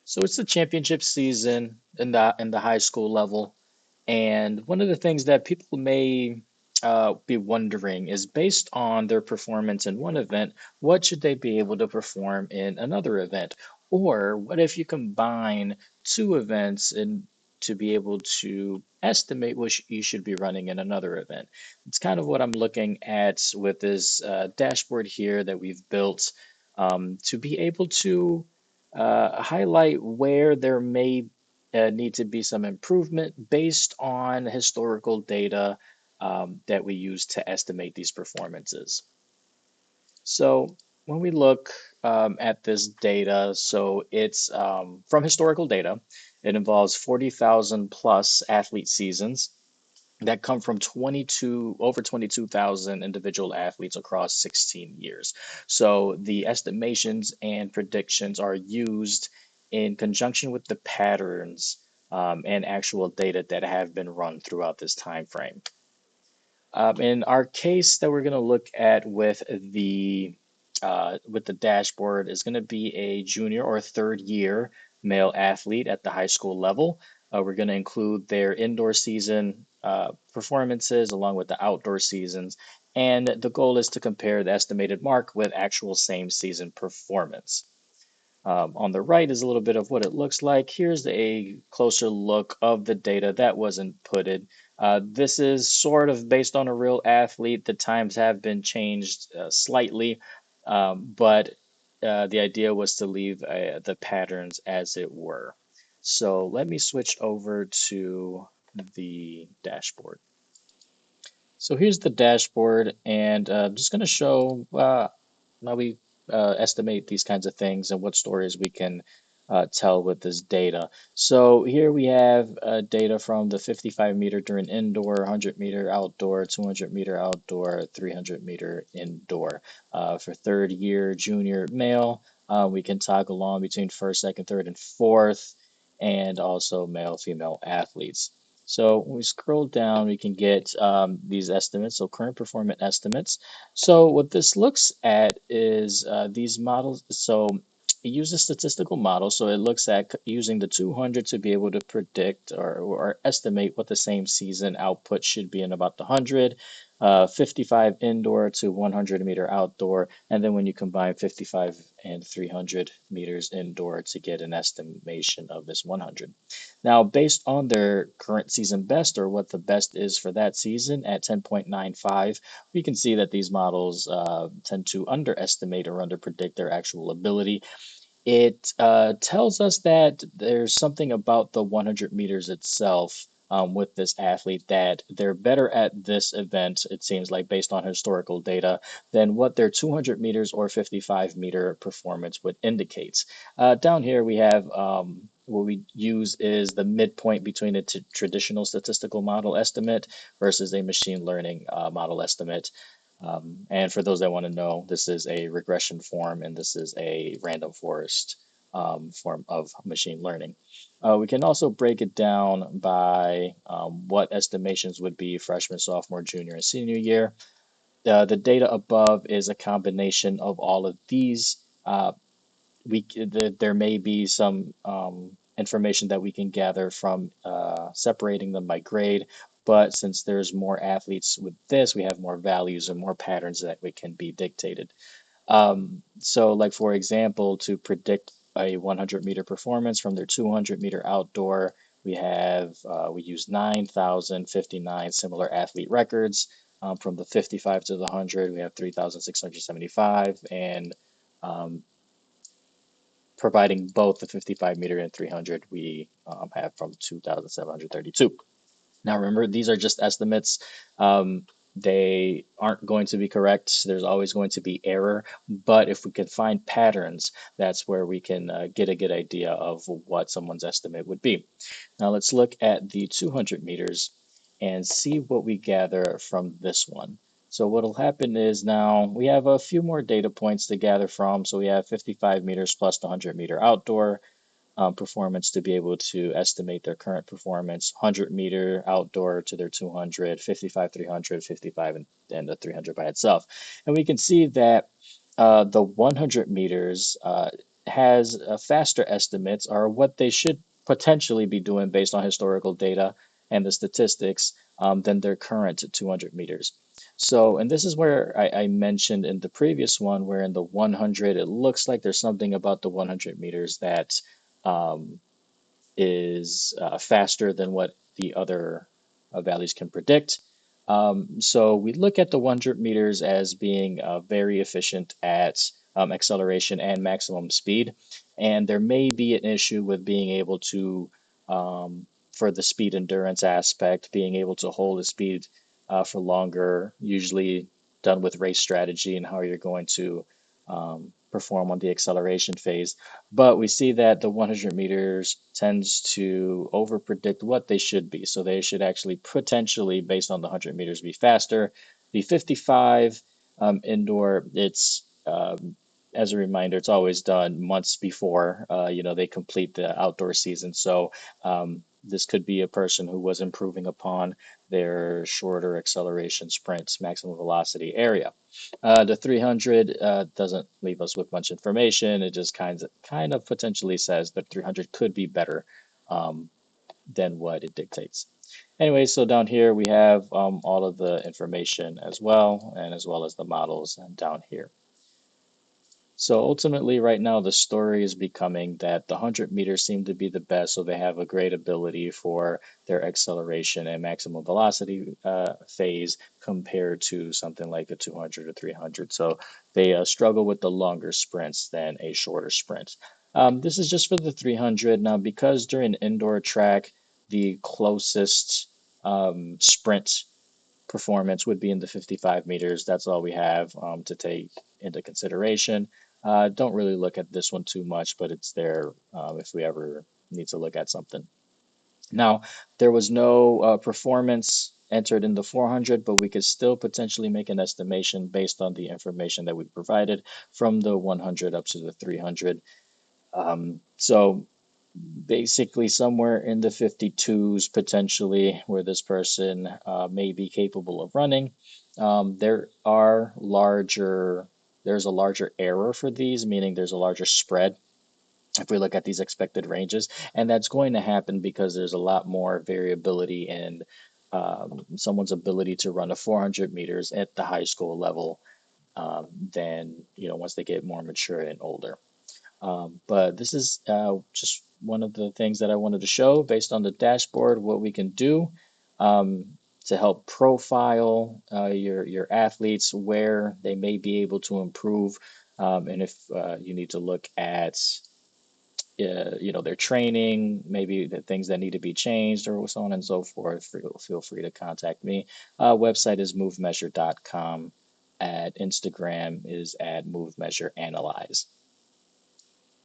So it's the championship season in the high school level, and one of the things that people may be wondering is based on their performance in one event, what should they be able to perform in another event? Or what if you combine two events and to be able to estimate what you should be running in another event? It's kind of what I'm looking at with this dashboard here that we've built to be able to highlight where there may need to be some improvement based on historical data that we use to estimate these performances. So when we look at this data, so it's from historical data, it involves 40,000 plus athlete seasons that come from 22 over 22,000 individual athletes across 16 years. So the estimations and predictions are used in conjunction with the patterns and actual data that have been run throughout this time frame. In our case that we're going to look at with the dashboard is going to be a junior or third year male athlete at the high school level. We're going to include their indoor season performances along with the outdoor seasons, and the goal is to compare the estimated mark with actual same season performance. On the right is a little bit of what it looks like. Here's a closer look of the data that was inputted. This is sort of based on a real athlete. The times have been changed slightly, but the idea was to leave the patterns as it were. So let me switch over to the dashboard. So here's the dashboard, and I'm just going to show how we estimate these kinds of things and what stories we can tell with this data. So here we have data from the 55-meter during indoor, 100-meter outdoor, 200-meter outdoor, 300-meter indoor. For third year junior male, we can toggle on between first, second, third, and fourth, and also male, female athletes. So when we scroll down, we can get these estimates, so current performance estimates. So what this looks at is these models. So it uses statistical models. So it looks at using the 200 to be able to predict or estimate what the same season output should be in about the 100, 55 indoor to 100-meter outdoor. And then when you combine 55 and 300 meters indoor to get an estimation of this 100. Now, based on their current season best or what the best is for that season at 10.95, we can see that these models tend to underestimate or underpredict their actual ability. It tells us that there's something about the 100 meters itself with this athlete that they're better at this event, it seems like, based on historical data, than what their 200 meters or 55-meter performance would indicate. Down here, we have what we use is the midpoint between a traditional statistical model estimate versus a machine learning model estimate. And for those that want to know, this is a regression form and this is a random forest form of machine learning. We can also break it down by what estimations would be freshman, sophomore, junior, and senior year. The data above is a combination of all of these. There may be some information that we can gather from separating them by grade, but since there's more athletes with this, we have more values and more patterns that we can be dictated. So like for example, to predict a 100-meter performance from their 200-meter outdoor, we use 9,059 similar athlete records. From the 55 to the 100, we have 3,675, and um, providing both the 55-meter and 300 we have from 2,732. Now, remember, these are just estimates. They aren't going to be correct. There's always going to be error. But if we can find patterns, that's where we can get a good idea of what someone's estimate would be. Now, let's look at the 200 meters and see what we gather from this one. So what'll happen is now we have a few more data points to gather from. So we have 55 meters plus the 100-meter outdoor performance to be able to estimate their current performance, 100-meter outdoor to their 200, 55, 300, 55, and the 300 by itself. And we can see that the 100 meters has faster estimates or what they should potentially be doing based on historical data and the statistics than their current 200 meters. So, and this is where I mentioned in the previous one, where in the 100, it looks like there's something about the 100 meters that um, is faster than what the other values can predict. So we look at the 100 meters as being very efficient at acceleration and maximum speed. And there may be an issue with being able to, for the speed endurance aspect, being able to hold the speed for longer, usually done with race strategy and how you're going to perform on the acceleration phase. But we see that the 100 meters tends to overpredict what they should be. So they should actually potentially, based on the 100 meters, be faster. The 55 indoor, it's as a reminder, it's always done months before they complete the outdoor season. So this could be a person who was improving upon their shorter acceleration sprints, maximum velocity area. The 300 doesn't leave us with much information. It just kind of potentially says that 300 could be better um, than what it dictates. Anyway, so down here we have all of the information as well, and as well as the models down here. So ultimately, right now, the story is becoming that the 100 meters seem to be the best, so they have a great ability for their acceleration and maximum velocity phase compared to something like a 200 or 300. So they struggle with the longer sprints than a shorter sprint. This is just for the 300. Now, because during indoor track, the closest sprint performance would be in the 55 meters. That's all we have to take into consideration. Don't really look at this one too much, but it's there if we ever need to look at something. Now, there was no performance entered in the 400, but we could still potentially make an estimation based on the information that we provided from the 100 up to the 300. So basically somewhere in the 52s potentially where this person may be capable of running. There are larger, there's a larger error for these, meaning there's a larger spread if we look at these expected ranges. And that's going to happen because there's a lot more variability in someone's ability to run a 400 meters at the high school level than, once they get more mature and older. But this is just one of the things that I wanted to show based on the dashboard, what we can do to help profile your athletes, where they may be able to improve, and if you need to look at their training, maybe the things that need to be changed, or so on and so forth. Feel free to contact me. Website is movemeasure.com. At Instagram is at movemeasureanalyze.